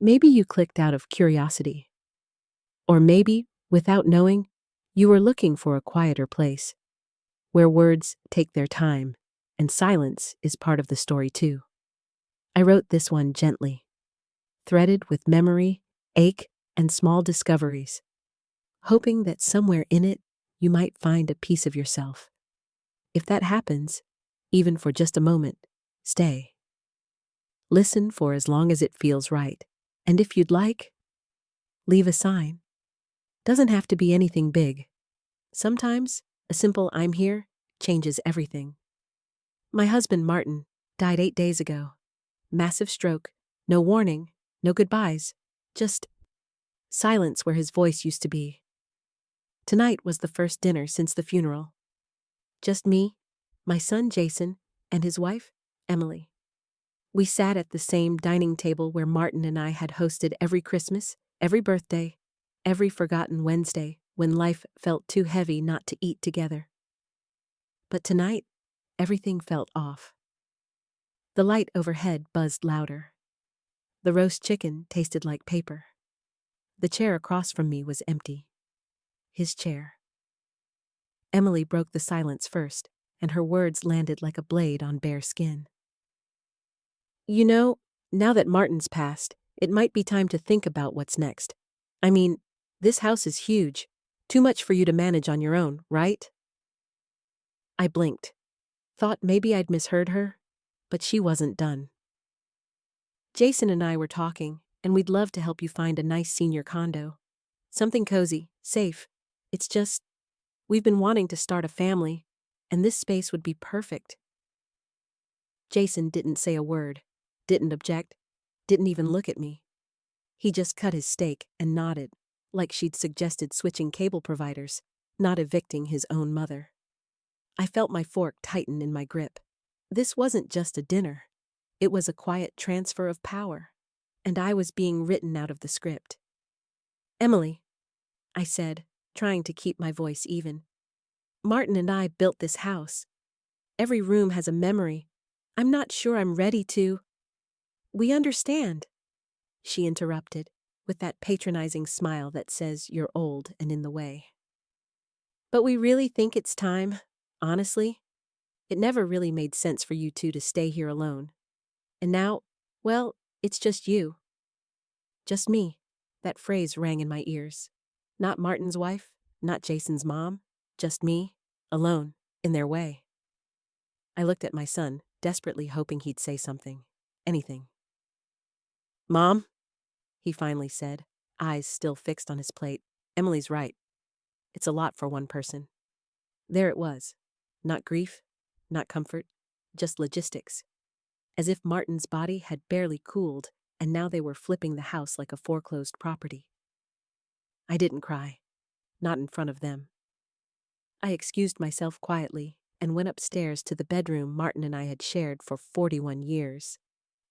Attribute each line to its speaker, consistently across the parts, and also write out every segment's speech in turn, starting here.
Speaker 1: Maybe you clicked out of curiosity. Or maybe, without knowing, you were looking for a quieter place, where words take their time, and silence is part of the story too. I wrote this one gently, threaded with memory, ache, and small discoveries, hoping that somewhere in it you might find a piece of yourself. If that happens, even for just a moment, stay. Listen for as long as it feels right, and if you'd like, leave a sign. Doesn't have to be anything big. Sometimes, a simple "I'm here" changes everything. My husband, Martin, died 8 days ago. Massive stroke, no warning, no goodbyes, just silence where his voice used to be. Tonight was the first dinner since the funeral. Just me, my son Jason, and his wife, Emily. We sat at the same dining table where Martin and I had hosted every Christmas, every birthday, every forgotten Wednesday when life felt too heavy not to eat together. But tonight, everything felt off. The light overhead buzzed louder. The roast chicken tasted like paper. The chair across from me was empty. His chair. Emily broke the silence first, and her words landed like a blade on bare skin. You know, now that Martin's passed, it might be time to think about what's next. I mean, this house is huge. Too much for you to manage on your own, right? I blinked. Thought maybe I'd misheard her, but she wasn't done. Jason and I were talking, and we'd love to help you find a nice senior condo. Something cozy, safe. It's just, we've been wanting to start a family, and this space would be perfect. Jason didn't say a word, didn't object, didn't even look at me. He just cut his steak and nodded, like she'd suggested switching cable providers, not evicting his own mother. I felt my fork tighten in my grip. This wasn't just a dinner. It was a quiet transfer of power, and I was being written out of the script. Emily, I said, trying to keep my voice even. Martin and I built this house. Every room has a memory. I'm not sure I'm ready to. We understand, she interrupted, with that patronizing smile that says you're old and in the way. But we really think it's time, honestly. It never really made sense for you two to stay here alone. And now, well, it's just you. Just me. That phrase rang in my ears. Not Martin's wife, not Jason's mom, just me, alone, in their way. I looked at my son, desperately hoping he'd say something. Anything. Mom? He finally said, eyes still fixed on his plate. Emily's right. It's a lot for one person. There it was. Not grief, not comfort, just logistics. As if Martin's body had barely cooled, and now they were flipping the house like a foreclosed property. I didn't cry. Not in front of them. I excused myself quietly and went upstairs to the bedroom Martin and I had shared for 41 years.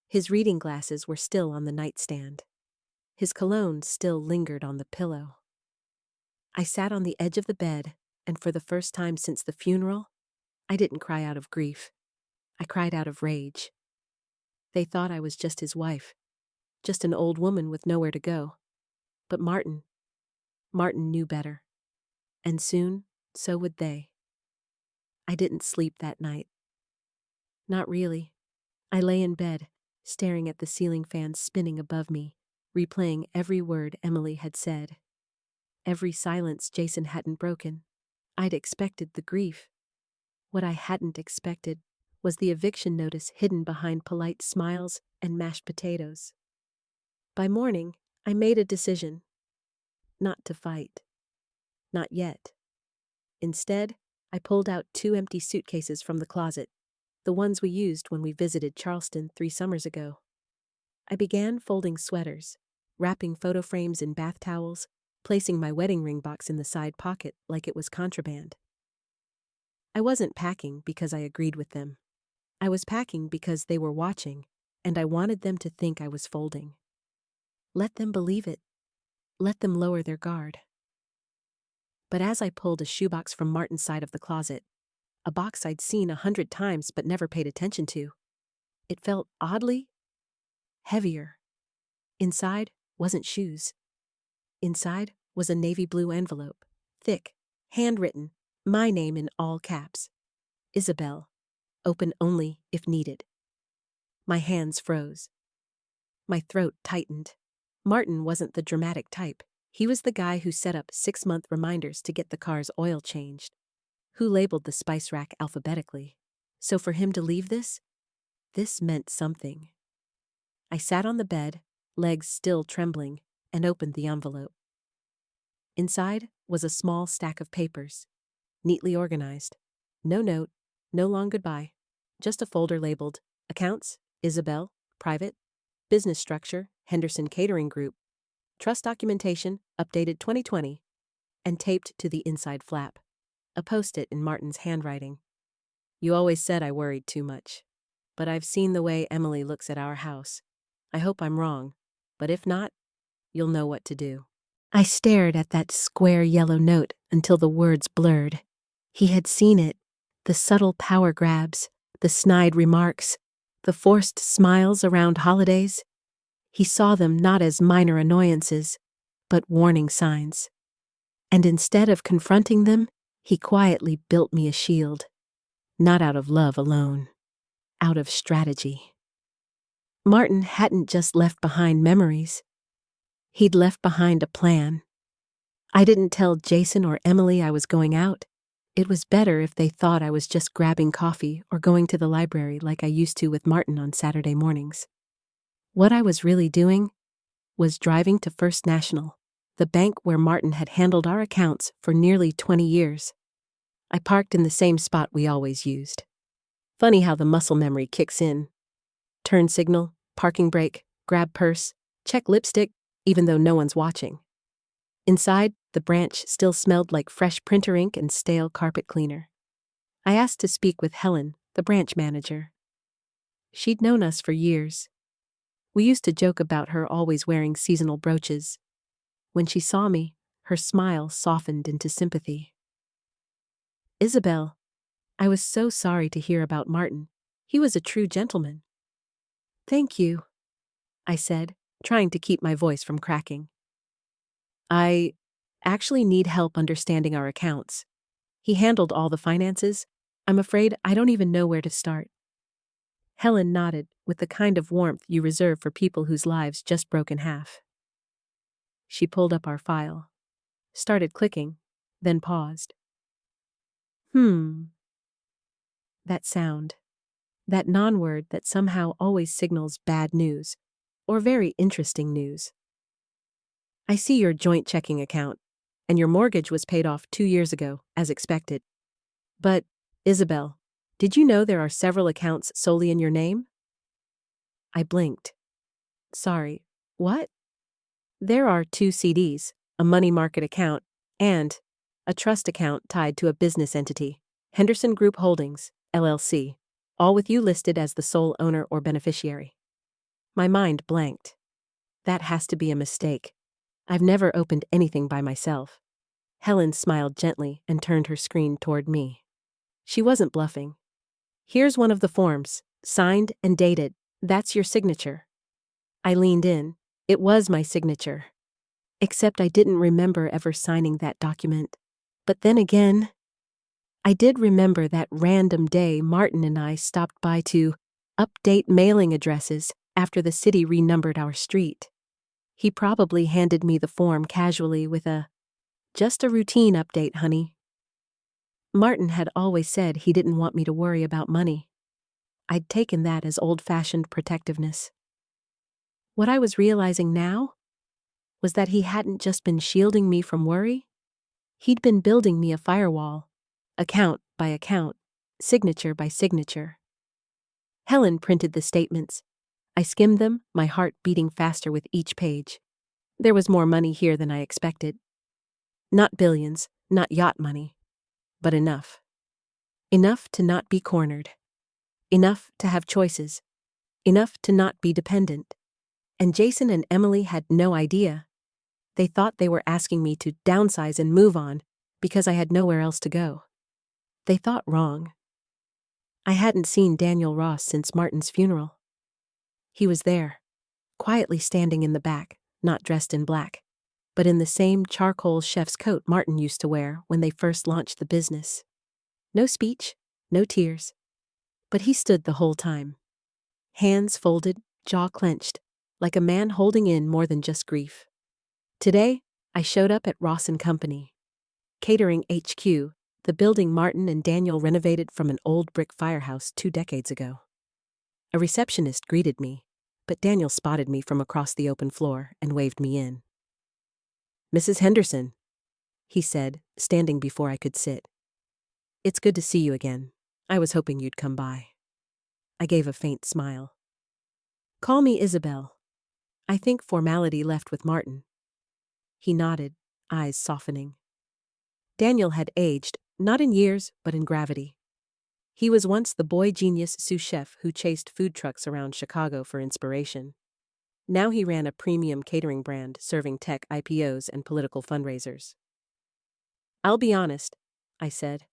Speaker 1: His reading glasses were still on the nightstand. His cologne still lingered on the pillow. I sat on the edge of the bed, and for the first time since the funeral, I didn't cry out of grief. I cried out of rage. They thought I was just his wife, just an old woman with nowhere to go. But Martin knew better. And soon, so would they. I didn't sleep that night. Not really. I lay in bed, staring at the ceiling fan spinning above me, replaying every word Emily had said. Every silence Jason hadn't broken. I'd expected the grief. What I hadn't expected was the eviction notice hidden behind polite smiles and mashed potatoes. By morning, I made a decision. Not to fight. Not yet. Instead, I pulled out 2 empty suitcases from the closet, the ones we used when we visited Charleston 3 summers ago. I began folding sweaters, wrapping photo frames in bath towels, placing my wedding ring box in the side pocket like it was contraband. I wasn't packing because I agreed with them. I was packing because they were watching, and I wanted them to think I was folding. Let them believe it. Let them lower their guard. But as I pulled a shoebox from Martin's side of the closet, a box I'd seen 100 times but never paid attention to, it felt oddly heavier. Inside wasn't shoes. Inside was a navy blue envelope, thick, handwritten, my name in all caps. Isabel. Open only if needed. My hands froze. My throat tightened. Martin wasn't the dramatic type. He was the guy who set up 6-month reminders to get the car's oil changed, who labeled the spice rack alphabetically. So for him to leave this meant something. I sat on the bed, legs still trembling, and opened the envelope. Inside was a small stack of papers, neatly organized. No note, no long goodbye, just a folder labeled Accounts, Isabel, Private, Business Structure, Henderson Catering Group, Trust Documentation, updated 2020, and taped to the inside flap. A post-it in Martin's handwriting. You always said I worried too much. But I've seen the way Emily looks at our house. I hope I'm wrong, but if not, you'll know what to do. I stared at that square yellow note until the words blurred. He had seen it, the subtle power grabs, the snide remarks, the forced smiles around holidays. He saw them not as minor annoyances, but warning signs. And instead of confronting them, he quietly built me a shield. Not out of love alone, out of strategy. Martin hadn't just left behind memories. He'd left behind a plan. I didn't tell Jason or Emily I was going out. It was better if they thought I was just grabbing coffee or going to the library like I used to with Martin on Saturday mornings. What I was really doing was driving to First National, the bank where Martin had handled our accounts for nearly 20 years. I parked in the same spot we always used. Funny how the muscle memory kicks in. Turn signal, parking brake, grab purse, check lipstick, even though no one's watching. Inside, the branch still smelled like fresh printer ink and stale carpet cleaner. I asked to speak with Helen, the branch manager. She'd known us for years. We used to joke about her always wearing seasonal brooches. When she saw me, her smile softened into sympathy. Isabel, I was so sorry to hear about Martin. He was a true gentleman. Thank you, I said, trying to keep my voice from cracking. I actually need help understanding our accounts. He handled all the finances. I'm afraid I don't even know where to start. Helen nodded with the kind of warmth you reserve for people whose lives just broke in half. She pulled up our file, started clicking, then paused. That sound. That non-word that somehow always signals bad news, or very interesting news. I see your joint checking account, and your mortgage was paid off 2 years ago, as expected. But, Isabel, did you know there are several accounts solely in your name? I blinked. Sorry, what? There are 2 CDs, a money market account, and a trust account tied to a business entity, Henderson Group Holdings, LLC, all with you listed as the sole owner or beneficiary. My mind blanked. That has to be a mistake. I've never opened anything by myself. Helen smiled gently and turned her screen toward me. She wasn't bluffing. Here's one of the forms, signed and dated. That's your signature. I leaned in. It was my signature. Except I didn't remember ever signing that document. But then again, I did remember that random day Martin and I stopped by to update mailing addresses after the city renumbered our street. He probably handed me the form casually with just a routine update, honey. Martin had always said he didn't want me to worry about money. I'd taken that as old-fashioned protectiveness. What I was realizing now was that he hadn't just been shielding me from worry. He'd been building me a firewall, account by account, signature by signature. Helen printed the statements. I skimmed them, my heart beating faster with each page. There was more money here than I expected. Not billions, not yacht money, but enough. Enough to not be cornered. Enough to have choices. Enough to not be dependent. And Jason and Emily had no idea. They thought they were asking me to downsize and move on because I had nowhere else to go. They thought wrong. I hadn't seen Daniel Ross since Martin's funeral. He was there, quietly standing in the back, not dressed in black, but in the same charcoal chef's coat Martin used to wear when they first launched the business. No speech, no tears. But he stood the whole time. Hands folded, jaw clenched, like a man holding in more than just grief. Today, I showed up at Ross & Company. Catering HQ, the building Martin and Daniel renovated from an old brick firehouse 2 decades ago. A receptionist greeted me, but Daniel spotted me from across the open floor and waved me in. "Mrs. Henderson," he said, standing before I could sit. "It's good to see you again. I was hoping you'd come by." I gave a faint smile. "Call me Isabel. I think formality left with Martin." He nodded, eyes softening. Daniel had aged, not in years, but in gravity. He was once the boy genius sous chef who chased food trucks around Chicago for inspiration. Now he ran a premium catering brand serving tech IPOs and political fundraisers. "I'll be honest," I said.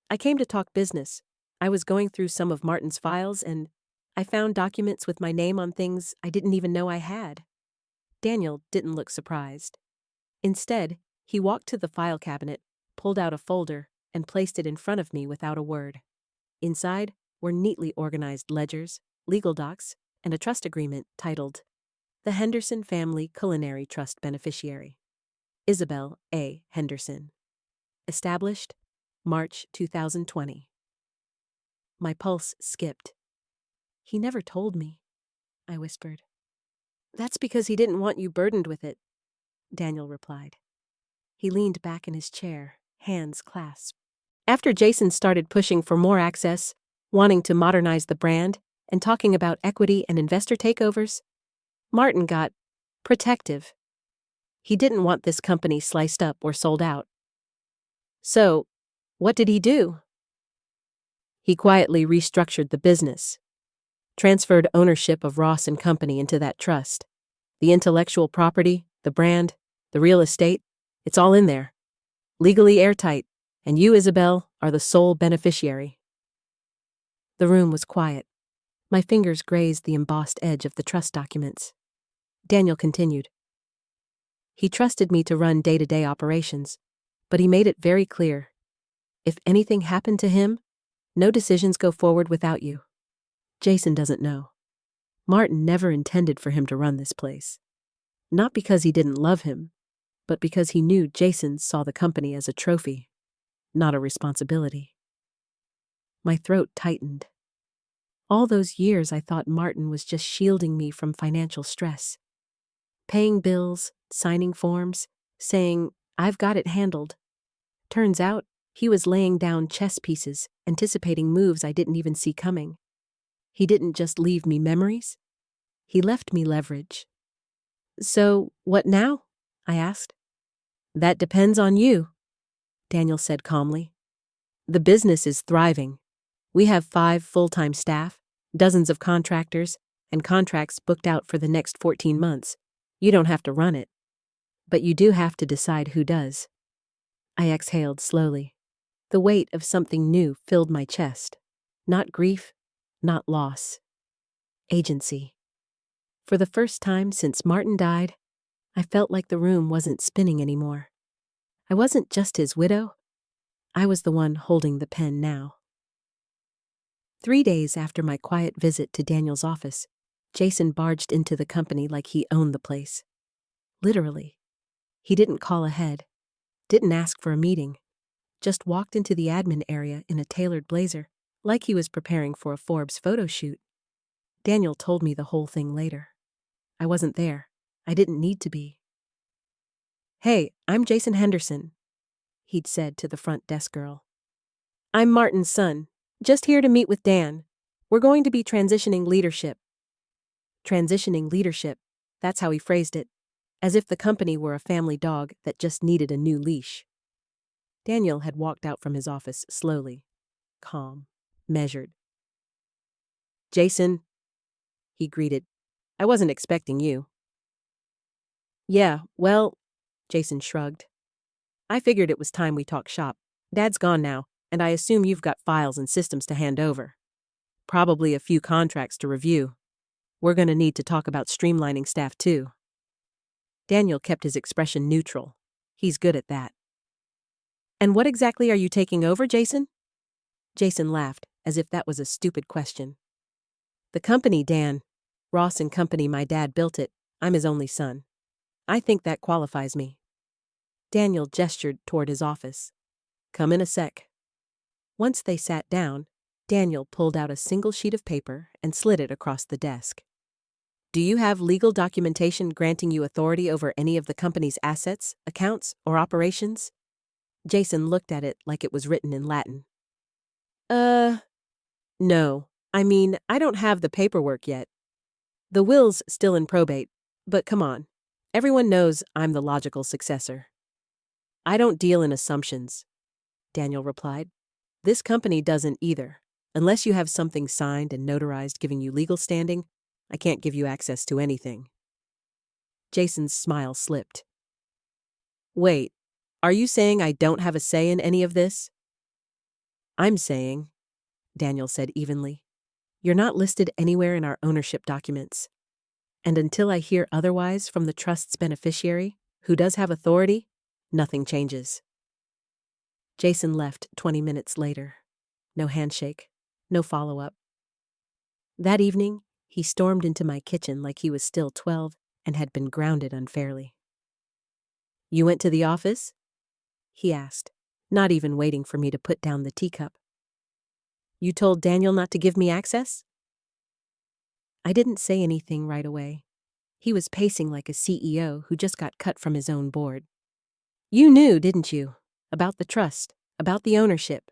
Speaker 1: "I came to talk business. I was going through some of Martin's files and I found documents with my name on things I didn't even know I had." Daniel didn't look surprised. Instead, he walked to the file cabinet, pulled out a folder, and placed it in front of me without a word. Inside were neatly organized ledgers, legal docs, and a trust agreement titled The Henderson Family Culinary Trust Beneficiary. Isabel A. Henderson. Established March 2020. My pulse skipped. "He never told me," I whispered. "That's because he didn't want you burdened with it," Daniel replied. He leaned back in his chair, hands clasped. "After Jason started pushing for more access, wanting to modernize the brand, and talking about equity and investor takeovers, Martin got protective. He didn't want this company sliced up or sold out. So, what did he do? He quietly restructured the business, transferred ownership of Ross & Company into that trust. The intellectual property, the brand, the real estate, it's all in there. Legally airtight, and you, Isabel, are the sole beneficiary." The room was quiet. My fingers grazed the embossed edge of the trust documents. Daniel continued. "He trusted me to run day-to-day operations, but he made it very clear. If anything happened to him, no decisions go forward without you. Jason doesn't know. Martin never intended for him to run this place. Not because he didn't love him, but because he knew Jason saw the company as a trophy, not a responsibility." My throat tightened. All those years I thought Martin was just shielding me from financial stress. Paying bills, signing forms, saying, "I've got it handled." Turns out, he was laying down chess pieces, anticipating moves I didn't even see coming. He didn't just leave me memories. He left me leverage. "So, what now?" I asked. "That depends on you," Daniel said calmly. "The business is thriving. We have 5 full-time staff, dozens of contractors, and contracts booked out for the next 14 months. You don't have to run it. But you do have to decide who does." I exhaled slowly. The weight of something new filled my chest. Not grief, not loss. Agency. For the first time since Martin died, I felt like the room wasn't spinning anymore. I wasn't just his widow. I was the one holding the pen now. 3 days after my quiet visit to Daniel's office, Jason barged into the company like he owned the place. Literally. He didn't call ahead, didn't ask for a meeting, just walked into the admin area in a tailored blazer, like he was preparing for a Forbes photo shoot. Daniel told me the whole thing later. I wasn't there. I didn't need to be. "Hey, I'm Jason Henderson," he'd said to the front desk girl. "I'm Martin's son, just here to meet with Dan. We're going to be transitioning leadership." Transitioning leadership, that's how he phrased it, as if the company were a family dog that just needed a new leash. Daniel had walked out from his office slowly, calm, measured. "Jason," he greeted, "I wasn't expecting you." "Yeah, well," Jason shrugged. "I figured it was time we talked shop. Dad's gone now, and I assume you've got files and systems to hand over. Probably a few contracts to review." We're gonna need to talk about streamlining staff too. Daniel kept his expression neutral. He's good at that. And what exactly are you taking over, Jason? Jason laughed, as if that was a stupid question. The company, Dan. Ross and Company, my dad built it. I'm his only son. I think that qualifies me. Daniel gestured toward his office. Come in a sec. Once they sat down, Daniel pulled out a single sheet of paper and slid it across the desk. Do you have legal documentation granting you authority over any of the company's assets, accounts, or operations? Jason looked at it like it was written in Latin. No. I mean, I don't have the paperwork yet. The will's still in probate, but come on. Everyone knows I'm the logical successor. I don't deal in assumptions, Daniel replied. This company doesn't either. Unless you have something signed and notarized giving you legal standing, I can't give you access to anything. Jason's smile slipped. Wait, are you saying I don't have a say in any of this? I'm saying, Daniel said evenly, you're not listed anywhere in our ownership documents. And until I hear otherwise from the trust's beneficiary, who does have authority, nothing changes. Jason left 20 minutes later. No handshake, no follow-up. That evening, he stormed into my kitchen like he was still 12 and had been grounded unfairly. You went to the office? He asked, not even waiting for me to put down the teacup. You told Daniel not to give me access? I didn't say anything right away. He was pacing like a CEO who just got cut from his own board. You knew, didn't you? About the trust, about the ownership.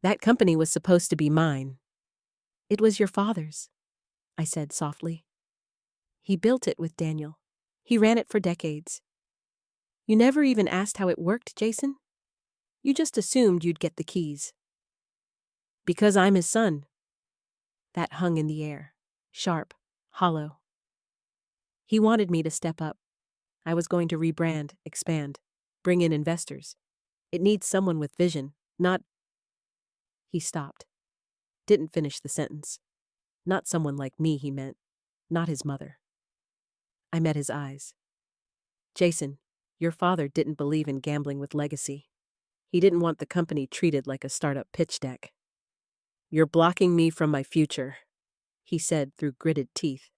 Speaker 1: That company was supposed to be mine. It was your father's, I said softly. He built it with Daniel. He ran it for decades. You never even asked how it worked, Jason? You just assumed you'd get the keys. Because I'm his son. That hung in the air, sharp, hollow. He wanted me to step up. I was going to rebrand, expand, bring in investors. It needs someone with vision, not... He stopped. Didn't finish the sentence. Not someone like me, he meant. Not his mother. I met his eyes. Jason, your father didn't believe in gambling with legacy. He didn't want the company treated like a startup pitch deck. You're blocking me from my future, he said through gritted teeth.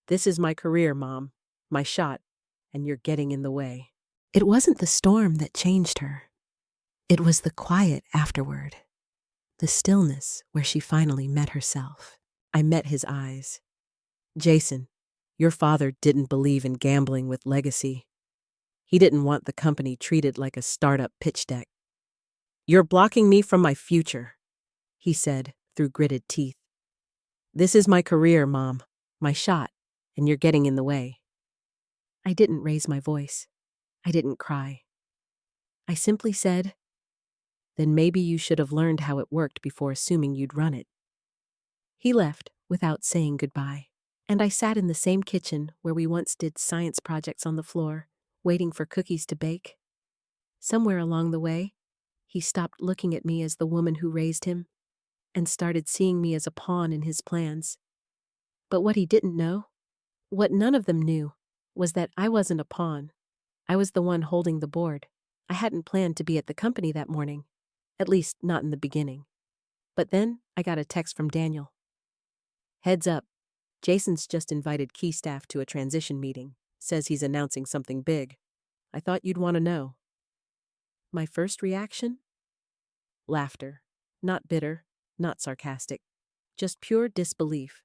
Speaker 1: This is my career, Mom. My shot, and you're getting in the way. It wasn't the storm that changed her. It was the quiet afterward. The stillness where she finally met herself. I met his eyes. Jason, your father didn't believe in gambling with legacy. He didn't want the company treated like a startup pitch deck. You're blocking me from my future, he said through gritted teeth. This is my career, Mom. My shot, and you're getting in the way. I didn't raise my voice. I didn't cry. I simply said, then maybe you should have learned how it worked before assuming you'd run it. He left without saying goodbye, and I sat in the same kitchen where we once did science projects on the floor, waiting for cookies to bake. Somewhere along the way, he stopped looking at me as the woman who raised him and started seeing me as a pawn in his plans. But what he didn't know, what none of them knew, was that I wasn't a pawn. I was the one holding the board. I hadn't planned to be at the company that morning, at least not in the beginning. But then I got a text from Daniel. Heads up, Jason's just invited key staff to a transition meeting. Says he's announcing something big. I thought you'd want to know. My first reaction? Laughter. Not bitter, not sarcastic. Just pure disbelief.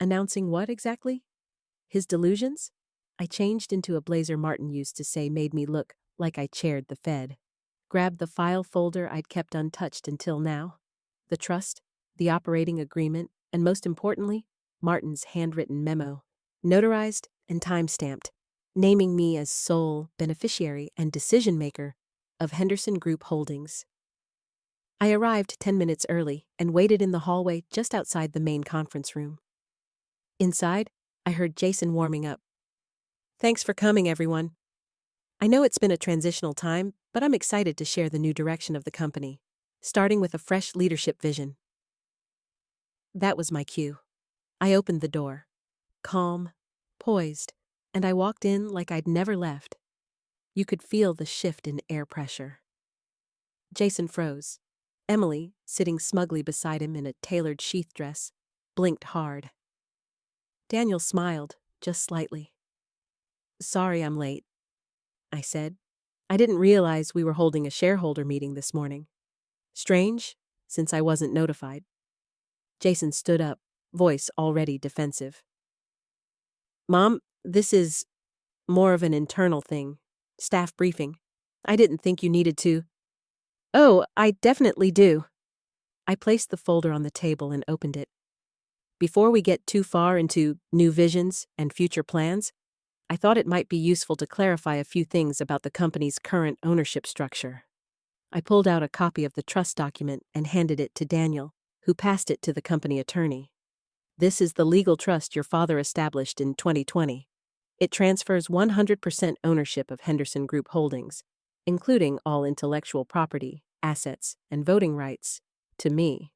Speaker 1: Announcing what exactly? His delusions? I changed into a blazer Martin used to say made me look like I chaired the Fed. Grabbed the file folder I'd kept untouched until now. The trust, the operating agreement, and most importantly, Martin's handwritten memo, notarized and time-stamped, naming me as sole beneficiary and decision-maker of Henderson Group Holdings. I arrived 10 minutes early and waited in the hallway just outside the main conference room. Inside, I heard Jason warming up. Thanks for coming, everyone. I know it's been a transitional time, but I'm excited to share the new direction of the company, starting with a fresh leadership vision. That was my cue. I opened the door. calm, poised, and I walked in like I'd never left. You could feel the shift in air pressure. Jason froze. Emily, sitting smugly beside him in a tailored sheath dress, blinked hard. Daniel smiled, just slightly. "Sorry I'm late," I said. "I didn't realize we were holding a shareholder meeting this morning. Strange, since I wasn't notified." Jason stood up, voice already defensive. "Mom, this is more of an internal thing. Staff briefing. I didn't think you needed to." "Oh, I definitely do." I placed the folder on the table and opened it. "Before we get too far into new visions and future plans, I thought it might be useful to clarify a few things about the company's current ownership structure." I pulled out a copy of the trust document and handed it to Daniel, who passed it to the company attorney. "This is the legal trust your father established in 2020. It transfers 100% ownership of Henderson Group Holdings, including all intellectual property, assets, and voting rights, to me."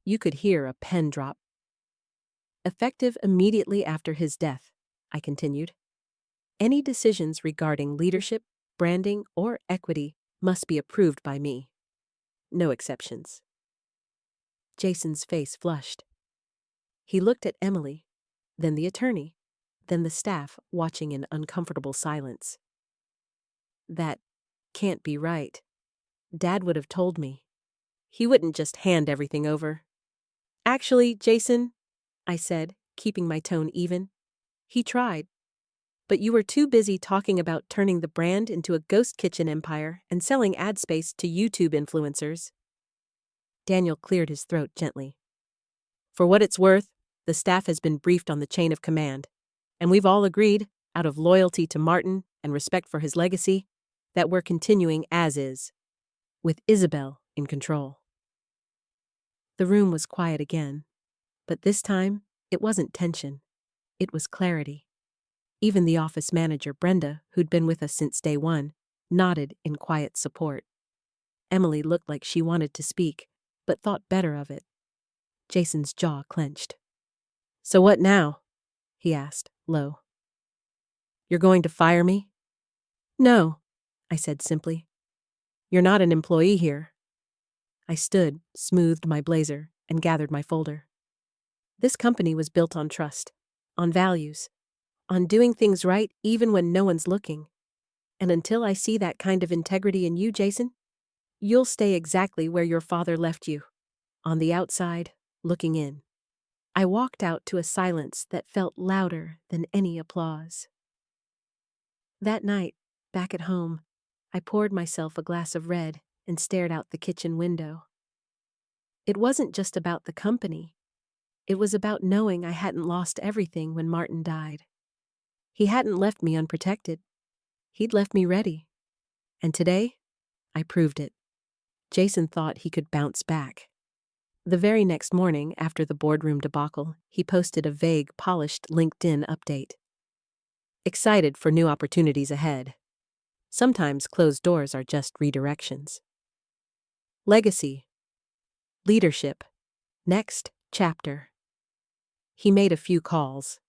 Speaker 1: You could hear a pen drop. "Effective immediately after his death," I continued. "Any decisions regarding leadership, branding, or equity must be approved by me. No exceptions." Jason's face flushed. He looked at Emily, then the attorney, then the staff, watching in uncomfortable silence. "That can't be right. Dad would have told me. He wouldn't just hand everything over." "Actually, Jason," I said, keeping my tone even, "he tried. But you were too busy talking about turning the brand into a ghost kitchen empire and selling ad space to YouTube influencers." Daniel cleared his throat gently. "For what it's worth, the staff has been briefed on the chain of command, and we've all agreed, out of loyalty to Martin and respect for his legacy, that we're continuing as is, with Isabel in control." The room was quiet again, but this time it wasn't tension. It was clarity. Even the office manager, Brenda, who'd been with us since day one, nodded in quiet support. Emily looked like she wanted to speak, but thought better of it. Jason's jaw clenched. "So what now?" he asked, low. "You're going to fire me?" "No," I said simply. "You're not an employee here." I stood, smoothed my blazer, and gathered my folder. This company was built on trust, on values, on doing things right even when no one's looking. And until I see that kind of integrity in you, Jason, you'll stay exactly where your father left you, on the outside, looking in. I walked out to a silence that felt louder than any applause. That night, back at home, I poured myself a glass of red and stared out the kitchen window. It wasn't just about the company. It was about knowing I hadn't lost everything when Martin died. He hadn't left me unprotected. He'd left me ready. And today, I proved it. Jason thought he could bounce back. The very next morning, after the boardroom debacle, he posted a vague, polished LinkedIn update. "Excited for new opportunities ahead. Sometimes closed doors are just redirections. Legacy. Leadership. Next chapter." He made a few calls.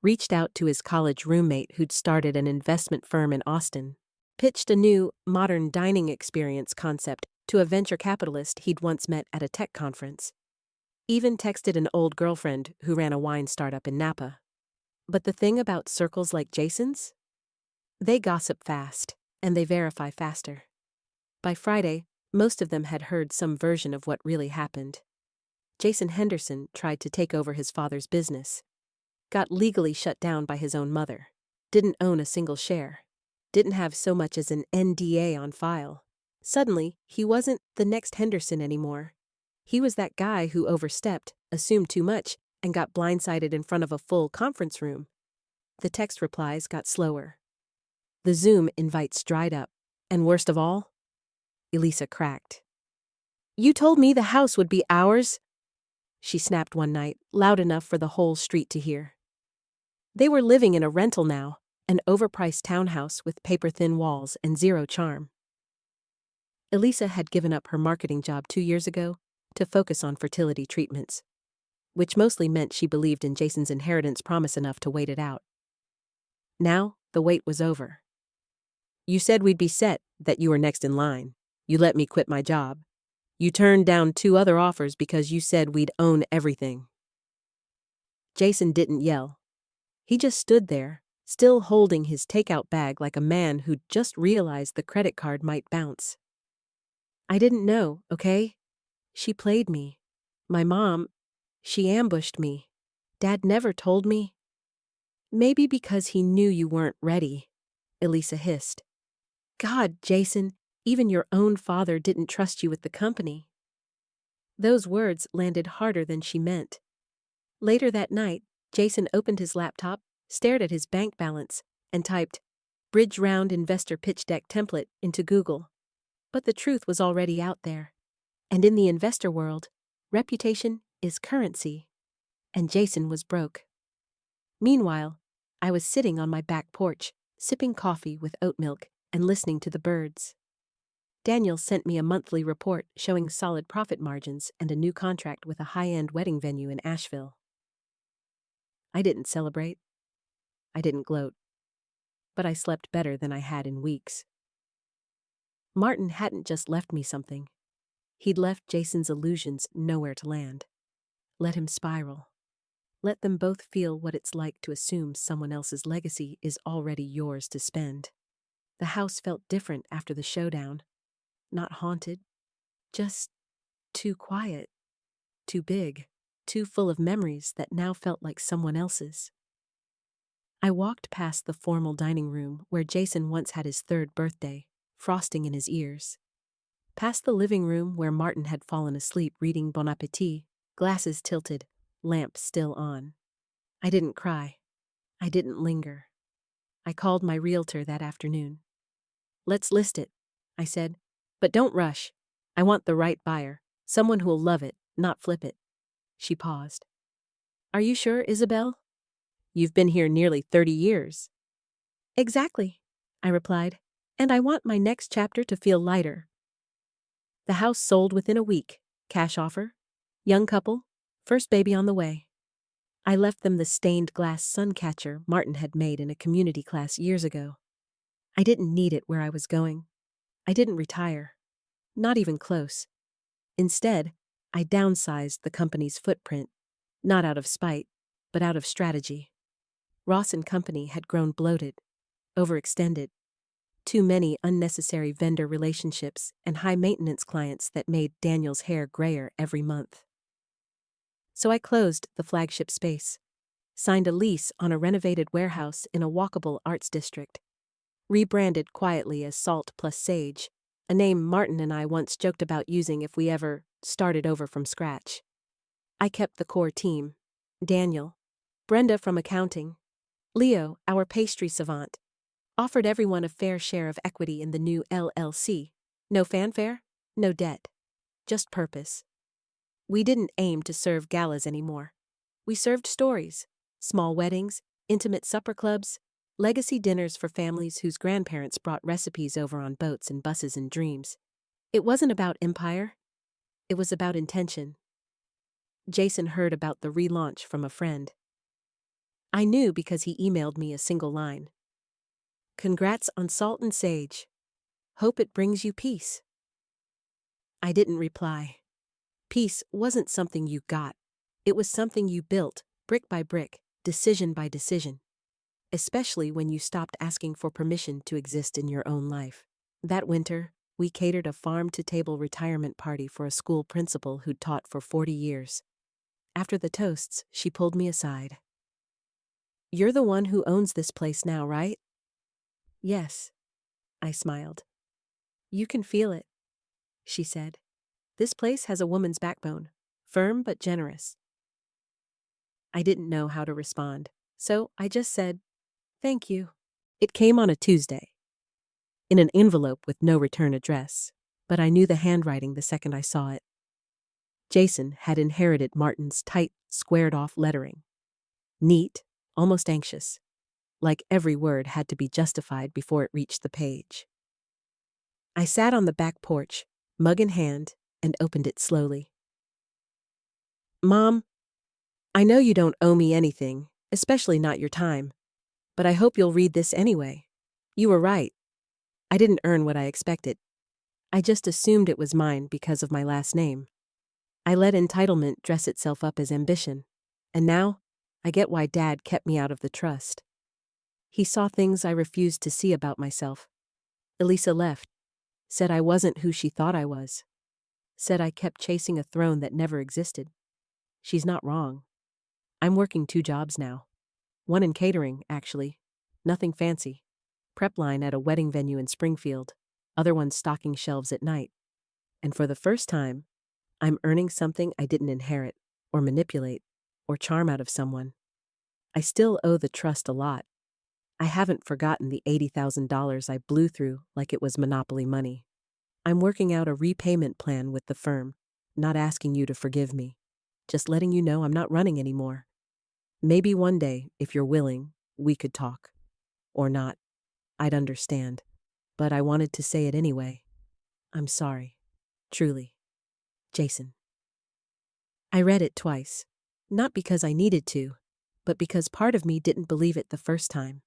Speaker 1: Reached out to his college roommate who'd started an investment firm in Austin. Pitched a new, modern dining experience concept to a venture capitalist he'd once met at a tech conference. Even texted an old girlfriend who ran a wine startup in Napa. But the thing about circles like Jason's? They gossip fast, and they verify faster. By Friday, most of them had heard some version of what really happened. Jason Henderson tried to take over his father's business. Got legally shut down by his own mother. Didn't own a single share. Didn't have so much as an NDA on file. Suddenly, he wasn't the next Henderson anymore. He was that guy who overstepped, assumed too much, and got blindsided in front of a full conference room. The text replies got slower. The Zoom invites dried up. And worst of all, Elisa cracked. "You told me the house would be ours," she snapped one night, loud enough for the whole street to hear. They were living in a rental now, an overpriced townhouse with paper-thin walls and zero charm. Elisa had given up her marketing job 2 years ago to focus on fertility treatments. which mostly meant she believed in Jason's inheritance promise enough to wait it out. Now, the wait was over. You said we'd be set, that you were next in line. You let me quit my job. You turned down 2 other offers because you said we'd own everything. Jason didn't yell. He just stood there, still holding his takeout bag like a man who'd just realized the credit card might bounce. I didn't know, okay? She played me. My mom, she ambushed me. Dad never told me. Maybe because he knew you weren't ready, Elisa hissed. God, Jason, even your own father didn't trust you with the company. Those words landed harder than she meant. Later that night, Jason opened his laptop, stared at his bank balance, and typed, "Bridge Round Investor Pitch Deck Template" into Google. But the truth was already out there. And in the investor world, reputation is currency. And Jason was broke. Meanwhile, I was sitting on my back porch, sipping coffee with oat milk and listening to the birds. Daniel sent me a monthly report showing solid profit margins and a new contract with a high-end wedding venue in Asheville. I didn't celebrate. I didn't gloat. But I slept better than I had in weeks. Martin hadn't just left me something. He'd left Jason's illusions nowhere to land. Let him spiral. Let them both feel what it's like to assume someone else's legacy is already yours to spend. The house felt different after the showdown. Not haunted. Just too quiet. Too big. Too full of memories that now felt like someone else's. I walked past the formal dining room where Jason once had his 3rd birthday, frosting in his ears. Past the living room where Martin had fallen asleep reading Bon Appetit, glasses tilted, lamp still on. I didn't cry. I didn't linger. I called my realtor that afternoon. "Let's list it," I said. "But don't rush. I want the right buyer, someone who'll love it, not flip it." She paused. "Are you sure, Isabel? You've been here nearly 30 years. "Exactly," I replied. "And I want my next chapter to feel lighter." The house sold within a week. Cash offer. Young couple. First baby on the way. I left them the stained glass sun catcher Martin had made in a community class years ago. I didn't need it where I was going. I didn't retire. Not even close. Instead, I downsized the company's footprint, not out of spite, but out of strategy. Ross & Company had grown bloated, overextended, too many unnecessary vendor relationships and high-maintenance clients that made Daniel's hair grayer every month. So I closed the flagship space, signed a lease on a renovated warehouse in a walkable arts district, rebranded quietly as Salt plus Sage, a name Martin and I once joked about using if we ever started over from scratch. I kept the core team: Daniel, Brenda from accounting, Leo, our pastry savant, offered everyone a fair share of equity in the new LLC. No fanfare, no debt, just purpose. We didn't aim to serve galas anymore. We served stories, small weddings, intimate supper clubs, legacy dinners for families whose grandparents brought recipes over on boats and buses and dreams. It wasn't about empire. It was about intention. Jason heard about the relaunch from a friend. I knew because he emailed me a single line. "Congrats on Salt and Sage. Hope it brings you peace." I didn't reply. Peace wasn't something you got. It was something you built, brick by brick, decision by decision. Especially when you stopped asking for permission to exist in your own life. That winter, we catered a farm-to-table retirement party for a school principal who'd taught for 40 years. After the toasts, she pulled me aside. "You're the one who owns this place now, right?" "Yes," I smiled. "You can feel it," she said. "This place has a woman's backbone, firm but generous." I didn't know how to respond, so I just said, "Thank you." It came on a Tuesday, in an envelope with no return address, but I knew the handwriting the second I saw it. Jason had inherited Martin's tight, squared-off lettering. Neat, almost anxious, like every word had to be justified before it reached the page. I sat on the back porch, mug in hand, and opened it slowly. "Mom, I know you don't owe me anything, especially not your time, but I hope you'll read this anyway. You were right. I didn't earn what I expected. I just assumed it was mine because of my last name. I let entitlement dress itself up as ambition. And now, I get why Dad kept me out of the trust. He saw things I refused to see about myself. Elisa left, said I wasn't who she thought I was, said I kept chasing a throne that never existed. She's not wrong. I'm working 2 jobs now. One in catering, actually. Nothing fancy. Prep line at a wedding venue in Springfield. Other one stocking shelves at night. And for the first time, I'm earning something I didn't inherit, or manipulate, or charm out of someone. I still owe the trust a lot. I haven't forgotten the $80,000 I blew through like it was monopoly money. I'm working out a repayment plan with the firm, not asking you to forgive me. Just letting you know I'm not running anymore. Maybe one day, if you're willing, we could talk. Or not. I'd understand. But I wanted to say it anyway. I'm sorry. Truly. Jason. I read it twice. Not because I needed to, but because part of me didn't believe it the first time.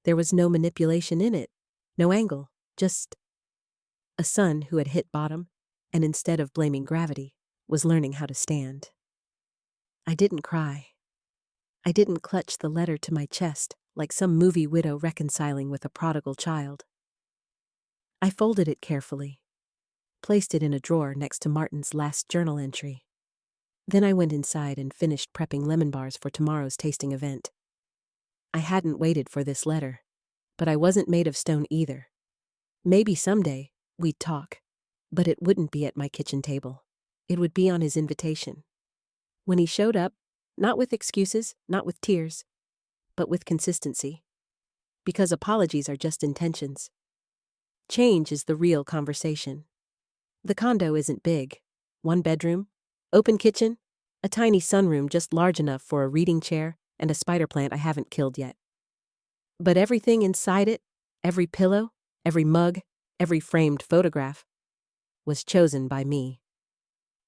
Speaker 1: There was no manipulation in it. No angle. Just a son who had hit bottom, and instead of blaming gravity, was learning how to stand. I didn't cry. I didn't clutch the letter to my chest like some movie widow reconciling with a prodigal child. I folded it carefully, placed it in a drawer next to Martin's last journal entry. Then I went inside and finished prepping lemon bars for tomorrow's tasting event. I hadn't waited for this letter, but I wasn't made of stone either. Maybe someday we'd talk, but it wouldn't be at my kitchen table. It would be on his invitation. When he showed up, not with excuses, not with tears, but with consistency. Because apologies are just intentions. Change is the real conversation. The condo isn't big. 1 bedroom, open kitchen, a tiny sunroom just large enough for a reading chair and a spider plant I haven't killed yet. But everything inside it, every pillow, every mug, every framed photograph, was chosen by me.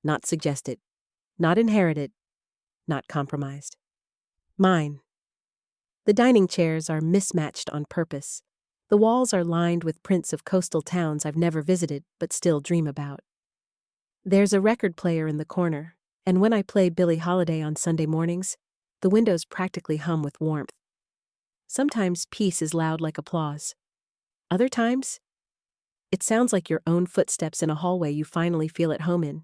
Speaker 1: Not suggested, not inherited, not compromised. Mine. The dining chairs are mismatched on purpose. The walls are lined with prints of coastal towns I've never visited but still dream about. There's a record player in the corner, and when I play Billie Holiday on Sunday mornings, the windows practically hum with warmth. Sometimes peace is loud like applause. Other times, it sounds like your own footsteps in a hallway you finally feel at home in.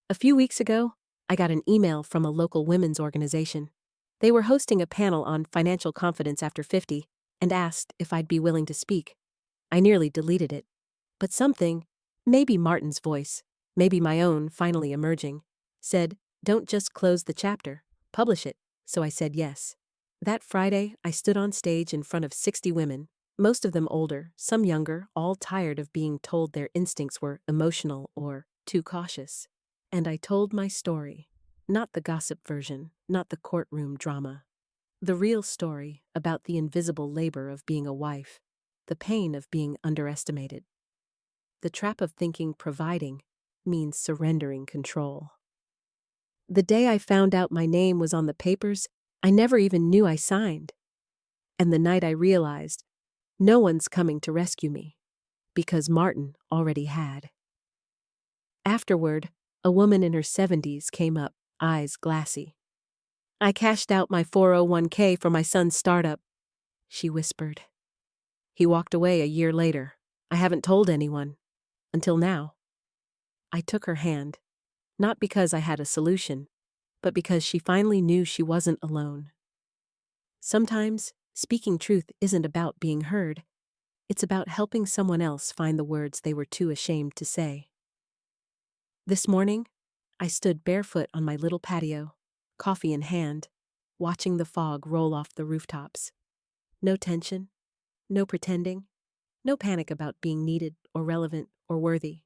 Speaker 1: A few weeks ago, I got an email from a local women's organization. They were hosting a panel on financial confidence after 50 and asked if I'd be willing to speak. I nearly deleted it. But something, maybe Martin's voice, maybe my own finally emerging, said, "Don't just close the chapter, publish it." So I said yes. That Friday, I stood on stage in front of 60 women, most of them older, some younger, all tired of being told their instincts were emotional or too cautious. And I told my story. Not the gossip version, not the courtroom drama. The real story about the invisible labor of being a wife, the pain of being underestimated, the trap of thinking providing means surrendering control. The day I found out my name was on the papers, I never even knew I signed. And the night I realized, no one's coming to rescue me, because Martin already had. Afterward, a woman in her 70s came up, eyes glassy. "I cashed out my 401k for my son's startup," she whispered. "He walked away a year later. I haven't told anyone. Until now." I took her hand, not because I had a solution, but because she finally knew she wasn't alone. Sometimes, speaking truth isn't about being heard. It's about helping someone else find the words they were too ashamed to say. This morning, I stood barefoot on my little patio, coffee in hand, watching the fog roll off the rooftops. No tension, no pretending, no panic about being needed or relevant or worthy.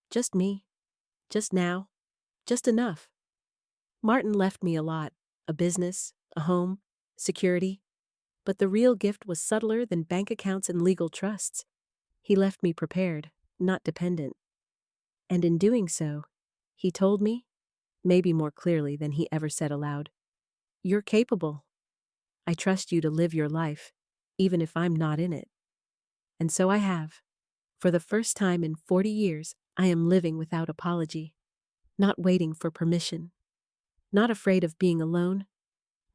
Speaker 1: Just me, just now, just enough. Martin left me a lot, a business, a home, security, but the real gift was subtler than bank accounts and legal trusts. He left me prepared, not dependent. And in doing so, he told me, maybe more clearly than he ever said aloud, You're capable. I trust you to live your life, even if I'm not in it. And so I have. For the first time in 40 years, I am living without apology, not waiting for permission, not afraid of being alone,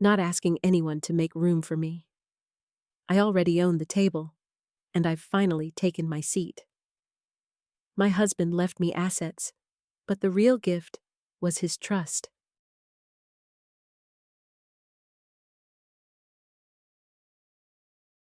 Speaker 1: not asking anyone to make room for me. I already own the table, and I've finally taken my seat. My husband left me assets, but the real gift was his trust.